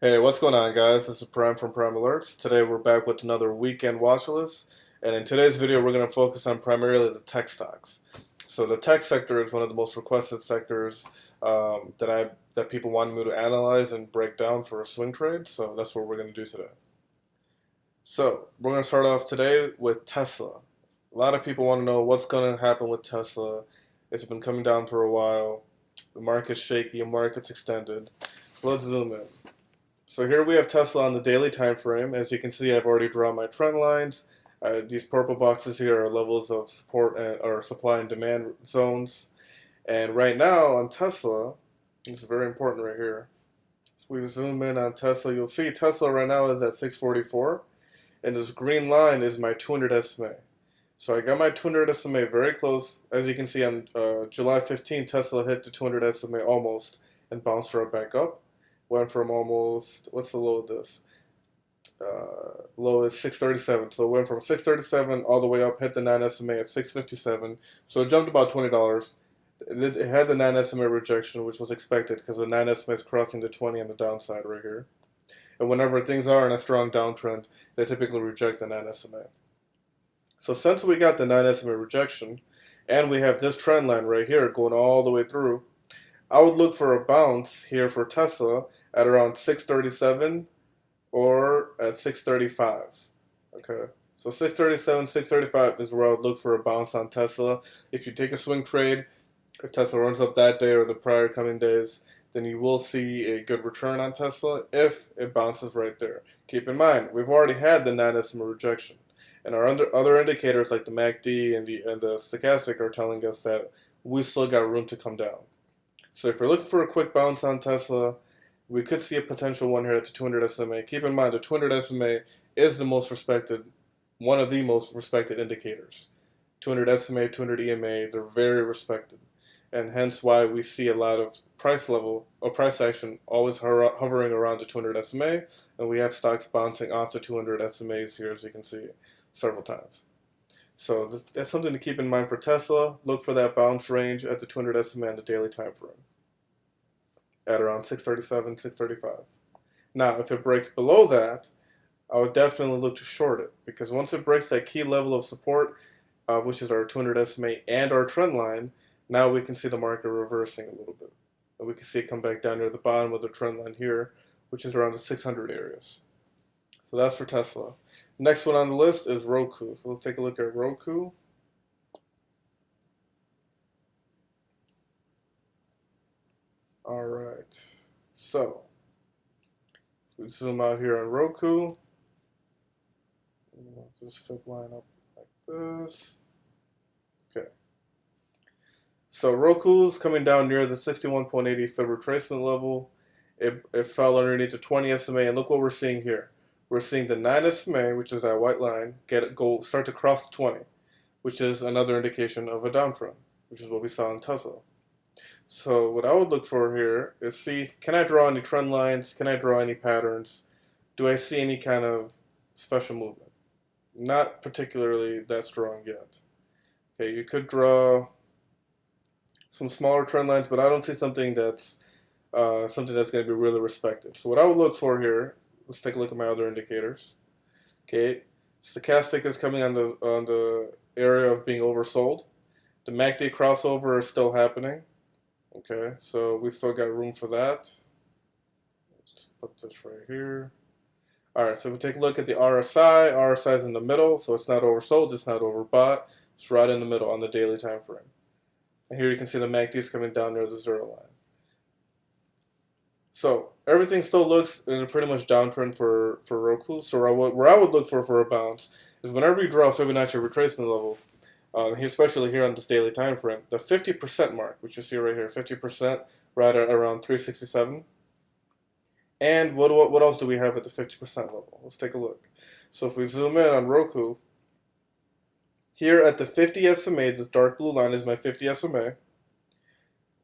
Hey, what's going on, guys? This is Prime from Prime Alerts. Today we're back with another weekend watch list, and in today's video we're going to focus on primarily the tech stocks. So the tech sector is one of the most requested sectors that people wanted me to analyze and break down for a swing trade. So that's what we're going to do today. So we're going to start off today with Tesla. A lot of people want to know what's going to happen with Tesla. It's been coming down for a while. The market's shaky. The market's extended. So let's zoom in. So here we have Tesla on the daily time frame. As you can see, I've already drawn my trend lines. These purple boxes here are levels of support or supply and demand zones. And right now on Tesla, it's very important right here. If we zoom in on Tesla, you'll see Tesla right now is at 644. And this green line is my 200 SMA. So I got my 200 SMA very close. As you can see on July 15th, Tesla hit the 200 SMA almost and bounced right back up. Went from almost, what's the low of this? Low is 637. So it went from 637 all the way up, hit the 9 SMA at 657. So it jumped about $20. It had the 9 SMA rejection, which was expected because the 9 SMA is crossing the 20 on the downside right here. And whenever things are in a strong downtrend, they typically reject the 9 SMA. So since we got the 9 SMA rejection, and we have this trend line right here going all the way through, I would look for a bounce here for Tesla at around 637 or at 635. Okay, so 637, 635 is where I would look for a bounce on Tesla. If you take a swing trade, if Tesla runs up that day or the prior coming days, then you will see a good return on Tesla if it bounces right there. Keep in mind, we've already had the 9 SMA rejection, and our other indicators like the MACD and the stochastic are telling us that we still got room to come down. So if you're looking for a quick bounce on Tesla, we could see a potential one here at the 200 SMA. Keep in mind, the 200 SMA is the most respected, one of the most respected indicators. 200 SMA, 200 EMA, they're very respected. And hence why we see a lot of price level or price action always hovering around the 200 SMA. And we have stocks bouncing off the 200 SMAs here, as you can see, several times. So that's something to keep in mind for Tesla. Look for that bounce range at the 200 SMA on the daily time frame at around 637, 635. Now, if it breaks below that, I would definitely look to short it because once it breaks that key level of support, which is our 200 SMA and our trend line, now we can see the market reversing a little bit. And we can see it come back down near the bottom of the trend line here, which is around the 600 areas. So that's for Tesla. Next one on the list is ROKU. So let's take a look at ROKU. All right. So if we zoom out here on ROKU, just flip line up like this. Okay. So ROKU's coming down near the 61.80 fib retracement level. It fell underneath the 20 SMA, and look what we're seeing here. We're seeing the 9 SMA, which is that white line, start to cross the 20, which is another indication of a downtrend, which is what we saw in Tesla. So what I would look for here is see, can I draw any trend lines? Can I draw any patterns? Do I see any kind of special movement? Not particularly that strong yet. Okay, you could draw some smaller trend lines, but I don't see something that's going to be really respected. So what I would look for here, let's take a look at my other indicators. Okay, stochastic is coming on the area of being oversold. The MACD crossover is still happening. Okay, so we still got room for that. Just put this right here. All right, so if we take a look at the RSI, RSI is in the middle, so it's not oversold, it's not overbought. It's right in the middle on the daily time frame. And here you can see the MACD is coming down near the 0 line. So everything still looks in a pretty much downtrend for ROKU. So where I would look for a bounce is whenever you draw a Fibonacci retracement level, especially here on this daily time frame, the 50% mark, which you see right here, 50%, right at around 367. And what else do we have at the 50% level? Let's take a look. So if we zoom in on ROKU, here at the 50 SMA, the dark blue line is my 50 SMA.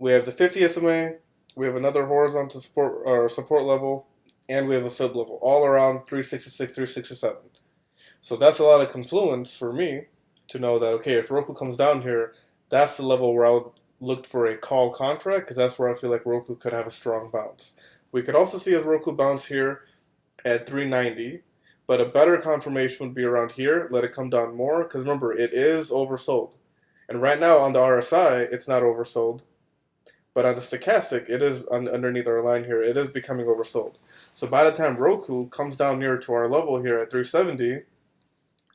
We have the 50 SMA. We have another horizontal support level, and we have a fib level, all around 366, 367. So that's a lot of confluence for me to know that, okay, if ROKU comes down here, that's the level where I would look for a call contract, because that's where I feel like ROKU could have a strong bounce. We could also see a Roku bounce here at 390, but a better confirmation would be around here. Let it come down more, because remember, it is oversold. And right now on the RSI, it's not oversold. But on the stochastic, it is underneath our line here. It is becoming oversold. So by the time Roku comes down near to our level here at 370,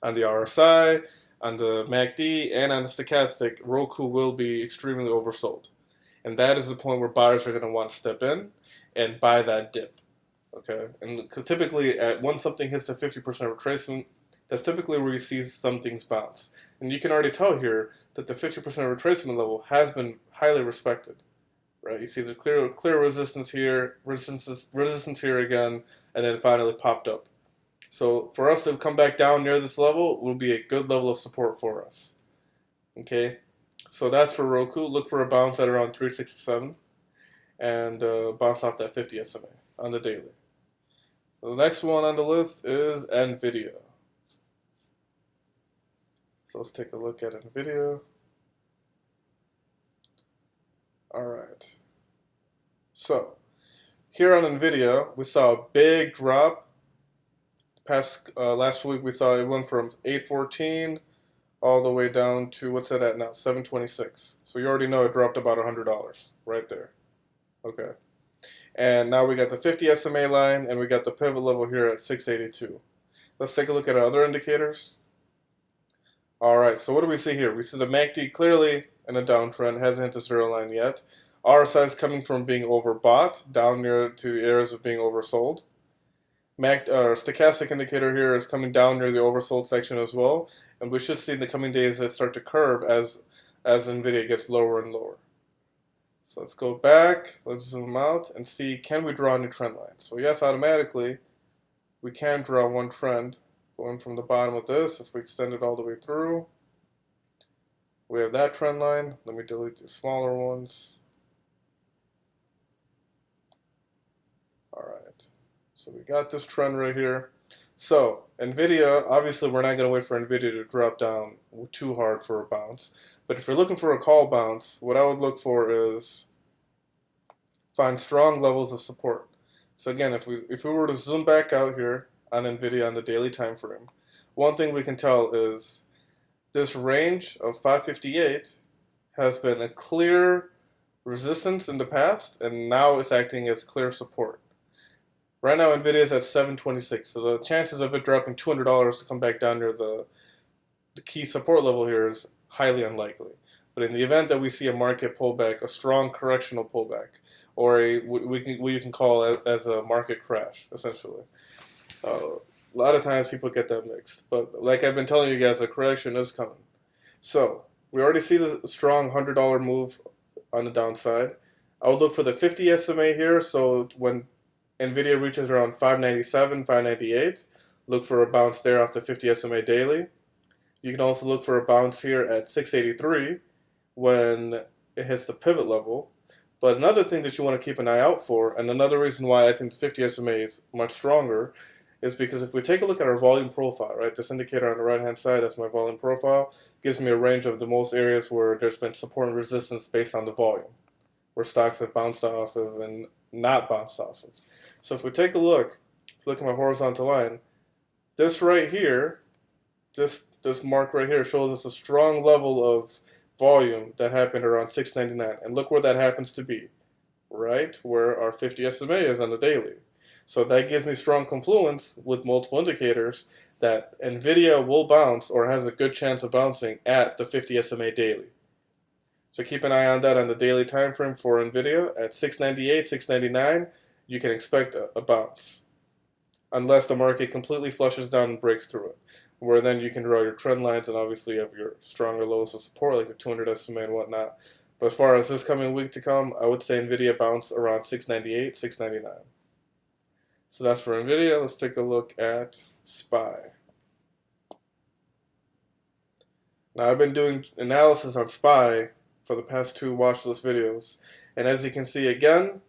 on the RSI, on the MACD, and on the stochastic, Roku will be extremely oversold. And that is the point where buyers are going to want to step in and buy that dip. Okay, and typically once something hits the 50% retracement, that's typically where you see some things bounce. And you can already tell here that the 50% retracement level has been highly respected. Right, you see the clear resistance here, resistance here again, and then finally popped up. So for us to come back down near this level will be a good level of support for us. Okay, so that's for Roku. Look for a bounce at around 367 and bounce off that 50 SMA on the daily. So the next one on the list is NVDA. So let's take a look at NVDA. Alright, so here on NVIDIA, we saw a big drop. Last week we saw it went from 814 all the way down to, what's that at now, 726. So you already know it dropped about $100 right there. Okay, and now we got the 50 SMA line and we got the pivot level here at 682. Let's take a look at our other indicators. Alright, so what do we see here? We see the MACD clearly in a downtrend, hasn't hit the zero line yet. RSI is coming from being overbought down near to areas of being oversold. Stochastic indicator here is coming down near the oversold section as well, and we should see in the coming days that start to curve as NVIDIA gets lower and lower. So let's go back, let's zoom out and see, can we draw a new trend line? So yes, automatically we can draw one trend going from the bottom of this. If we extend it all the way through, we have that trend line. Let me delete the smaller ones. Alright, so we got this trend right here. So NVIDIA, obviously we're not going to wait for NVIDIA to drop down too hard for a bounce. But if you're looking for a call bounce, what I would look for is find strong levels of support. So again, if we were to zoom back out here on NVIDIA on the daily time frame, one thing we can tell is this range of 558 has been a clear resistance in the past, and now it's acting as clear support. Right now, NVIDIA is at 726, so the chances of it dropping $200 to come back down near the key support level here is highly unlikely. But in the event that we see a market pullback, a strong correctional pullback, or what you can call it as a market crash, essentially. A lot of times people get that mixed, but like I've been telling you guys, a correction is coming. So we already see the strong $100 move on the downside. I would look for the 50 SMA here. So when NVIDIA reaches around 597, 598, look for a bounce there off the 50 SMA daily. You can also look for a bounce here at 683 when it hits the pivot level. But another thing that you want to keep an eye out for, and another reason why I think the 50 SMA is much stronger, is because if we take a look at our volume profile, right, this indicator on the right-hand side, that's my volume profile, gives me a range of the most areas where there's been support and resistance based on the volume, where stocks have bounced off of and not bounced off of. So if we take a look, look at my horizontal line, this right here, this mark right here shows us a strong level of volume that happened around 699, and look where that happens to be, right where our 50 SMA is on the daily. So that gives me strong confluence with multiple indicators that NVIDIA will bounce or has a good chance of bouncing at the 50 SMA daily. So keep an eye on that on the daily time frame for NVIDIA. At 698, 699, you can expect a bounce. Unless the market completely flushes down and breaks through it, where then you can draw your trend lines and obviously have your stronger lows of support like the 200 SMA and whatnot. But as far as this coming week to come, I would say NVIDIA bounce around 698, 699. So that's for NVIDIA. Let's take a look at SPY. Now I've been doing analysis on SPY for the past 2 watchlist videos, and as you can see again,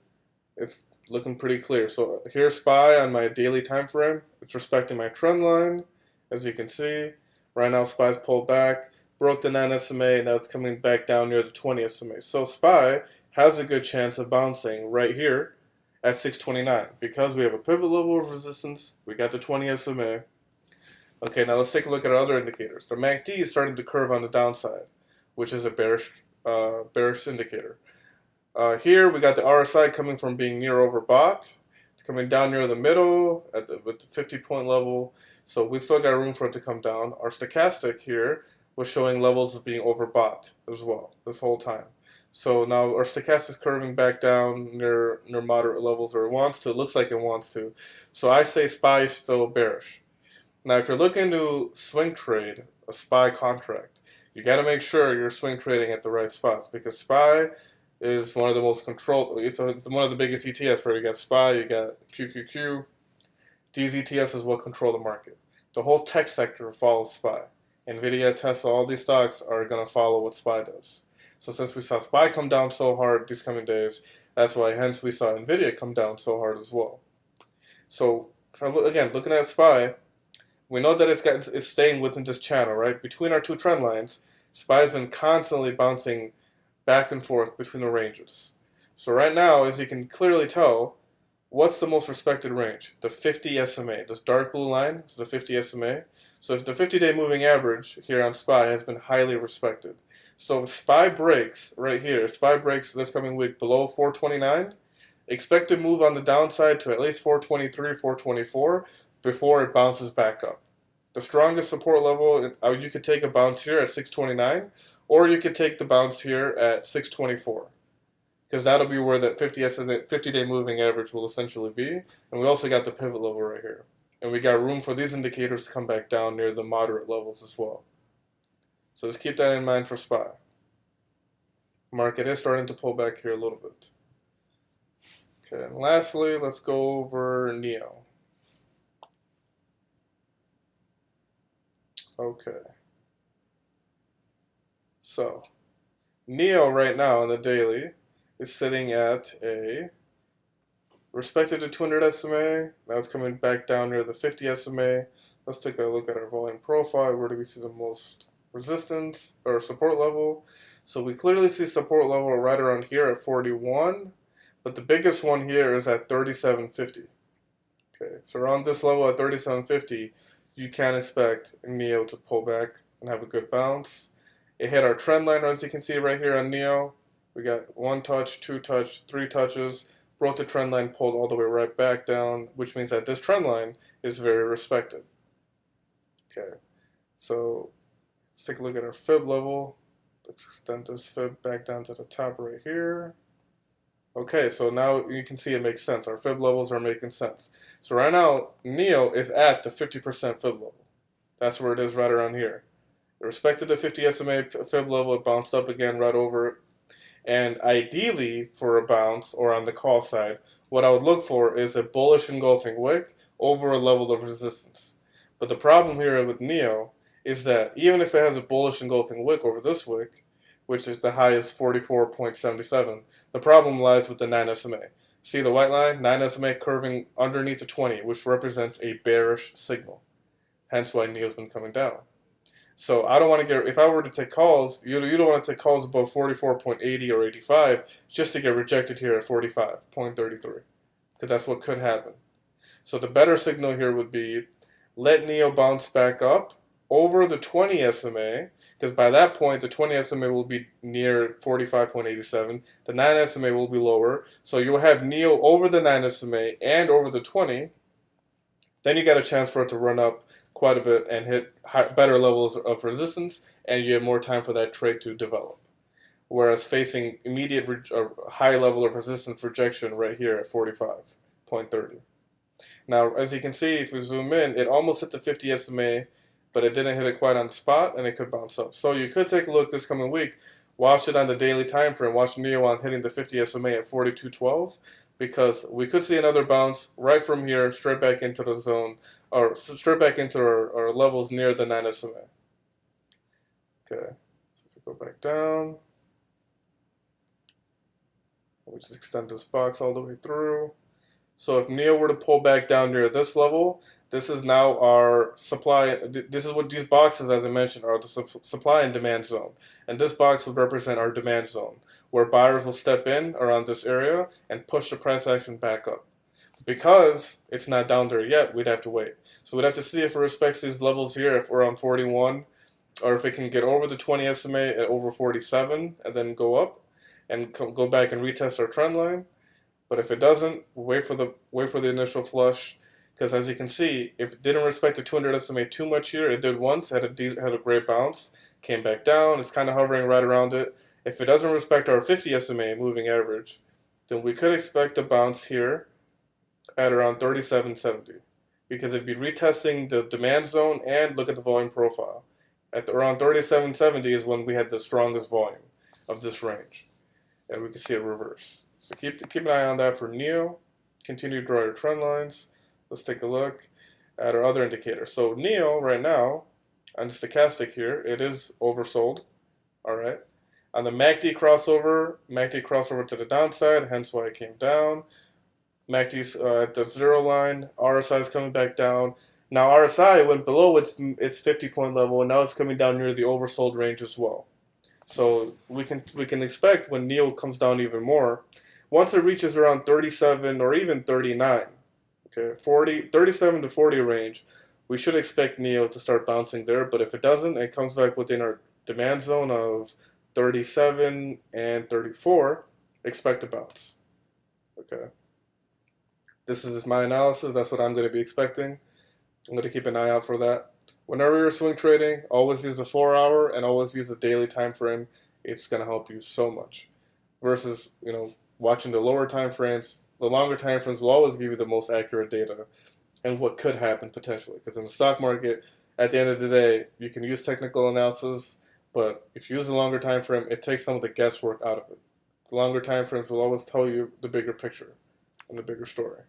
it's looking pretty clear. So here's SPY on my daily time frame. It's respecting my trend line, as you can see. Right now SPY's pulled back, broke the 9 SMA, and now it's coming back down near the 20 SMA. So SPY has a good chance of bouncing right here at 629 because we have a pivot level of resistance. We got the 20 SMA. Okay, now let's take a look at our other indicators. The MACD is starting to curve on the downside, which is a bearish indicator. Here we got the RSI coming from being near overbought, coming down near the middle with the 50-point level. So we still got room for it to come down. Our stochastic here was showing levels of being overbought as well this whole time. So now our stochastic is curving back down near moderate levels, or it wants to. It looks like it wants to. So I say SPY is still bearish. Now, if you're looking to swing trade a SPY contract, you got to make sure you're swing trading at the right spots, because SPY is one of the most controlled. It's one of the biggest ETFs. Where you got SPY, you got QQQ. These ETFs is what control the market. The whole tech sector follows SPY. NVDA, Tesla, all these stocks are going to follow what SPY does. So since we saw SPY come down so hard these coming days, that's why hence we saw NVIDIA come down so hard as well. So again, looking at SPY, we know that it's staying within this channel, right? Between our two trend lines, SPY has been constantly bouncing back and forth between the ranges. So right now, as you can clearly tell, what's the most respected range? The 50 SMA. This dark blue line is the 50 SMA. So if the 50-day moving average here on SPY has been highly respected. So if SPY breaks right here, SPY breaks this coming week below 429, expect to move on the downside to at least 423, 424 before it bounces back up. The strongest support level, you could take a bounce here at 629, or you could take the bounce here at 624. Because that'll be where that 50-day moving average will essentially be. And we also got the pivot level right here. And we got room for these indicators to come back down near the moderate levels as well. So just keep that in mind for SPY. Market is starting to pull back here a little bit. Okay, and lastly, let's go over NIO. Okay. So, NIO right now on the daily is sitting at a respected to 200 SMA. Now it's coming back down near the 50 SMA. Let's take a look at our volume profile. Where do we see the most resistance or support level? So we clearly see support level right around here at 41, but the biggest one here is at 3750. Okay, so around this level at 3750, you can expect NIO to pull back and have a good bounce. It hit our trend line, as you can see right here on NIO. We got 1 touch, 2 touch, 3 touches, broke the trend line, pulled all the way right back down, which means that this trend line is very respected. Okay, so let's take a look at our fib level. Let's extend this fib back down to the top right here. Okay, so now you can see it makes sense. Our fib levels are making sense. So right now, NIO is at the 50% fib level. That's where it is right around here. It respected the 50 SMA fib level, it bounced up again right over it. And ideally, for a bounce, or on the call side, what I would look for is a bullish engulfing wick over a level of resistance. But the problem here with NIO is that even if it has a bullish engulfing wick over this wick, which is the highest 44.77, the problem lies with the 9 SMA. See the white line? 9 SMA curving underneath the 20, which represents a bearish signal. Hence why NIO's been coming down. So I don't want to get, if I were to take calls, you don't want to take calls above 44.80 or 85 just to get rejected here at 45.33, because that's what could happen. So the better signal here would be let NIO bounce back up over the 20 SMA, because by that point the 20 SMA will be near 45.87, the 9 SMA will be lower, so you'll have NIO over the 9 SMA and over the 20, then you got a chance for it to run up quite a bit and hit better levels of resistance, and you have more time for that trade to develop. Whereas facing immediate high level of resistance rejection right here at 45.30. Now, as you can see, if we zoom in, it almost hit the 50 SMA, but it didn't hit it quite on the spot, and it could bounce up. So you could take a look this coming week, watch it on the daily time frame, watch NIO on hitting the 50 SMA at 42.12, because we could see another bounce right from here straight back into the zone, or straight back into our levels near the 9 SMA. Okay, so if we go back down, we just extend this box all the way through. So if NIO were to pull back down near this level, this is now our supply. This is what these boxes, as I mentioned, are the supply and demand zone. And this box would represent our demand zone, where buyers will step in around this area and push the price action back up. Because it's not down there yet, we'd have to wait. So we'd have to see if it respects these levels here, if we're on 41, or if it can get over the 20 SMA at over 47 and then go up and go back and retest our trend line. But if it doesn't, wait for the initial flush, because as you can see, if it didn't respect the 200 SMA too much here, it did once, had a great bounce, came back down, it's kind of hovering right around it. If it doesn't respect our 50 SMA moving average, then we could expect a bounce here at around 37.70, because it'd be retesting the demand zone and look at the volume profile. At around 37.70 is when we had the strongest volume of this range, and we can see it reverse. So keep an eye on that for NIO. Continue to draw your trend lines. Let's take a look at our other indicators. So NIO right now, on the stochastic here, it is oversold. All right. On the MACD crossover to the downside, hence why it came down. MACD's at the 0 line. RSI is coming back down. Now RSI went below its 50-point level, and now it's coming down near the oversold range as well. So we can expect when NIO comes down even more, once it reaches around 37 or even 39, okay, 37 to 40 range, we should expect NIO to start bouncing there. But if it doesn't, it comes back within our demand zone of 37 and 34, expect a bounce. Okay. This is my analysis. That's what I'm going to be expecting. I'm going to keep an eye out for that. Whenever you're swing trading, always use the 4-hour and always use the daily time frame. It's going to help you so much. Versus, watching the lower time frames. The longer time frames will always give you the most accurate data and what could happen potentially. Because in the stock market, at the end of the day, you can use technical analysis, but if you use a longer time frame, it takes some of the guesswork out of it. The longer time frames will always tell you the bigger picture and the bigger story.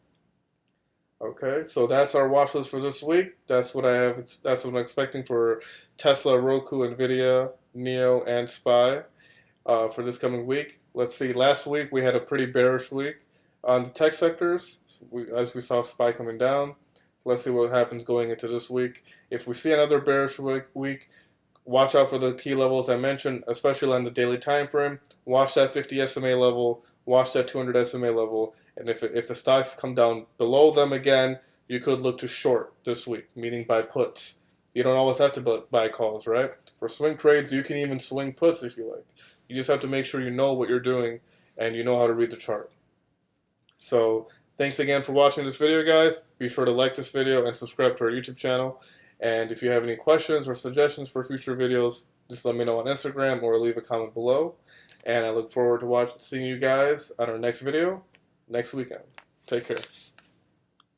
Okay, so that's our watch list for this week. That's what I'm expecting for Tesla, Roku, NVDA, NIO, and SPY for this coming week. Let's see. Last week we had a pretty bearish week on the tech sectors, as we saw SPY coming down. Let's see what happens going into this week. If we see another bearish week, watch out for the key levels I mentioned, especially on the daily time frame. Watch that 50 SMA level. Watch that 200 SMA level. And if the stocks come down below them again, you could look to short this week, meaning buy puts. You don't always have to buy calls, right? For swing trades, you can even swing puts if you like. You just have to make sure you know what you're doing and you know how to read the chart. So thanks again for watching this video, guys. Be sure to like this video and subscribe to our YouTube channel. And if you have any questions or suggestions for future videos, just let me know on Instagram or leave a comment below. And I look forward to seeing you guys on our next video next weekend. Take care.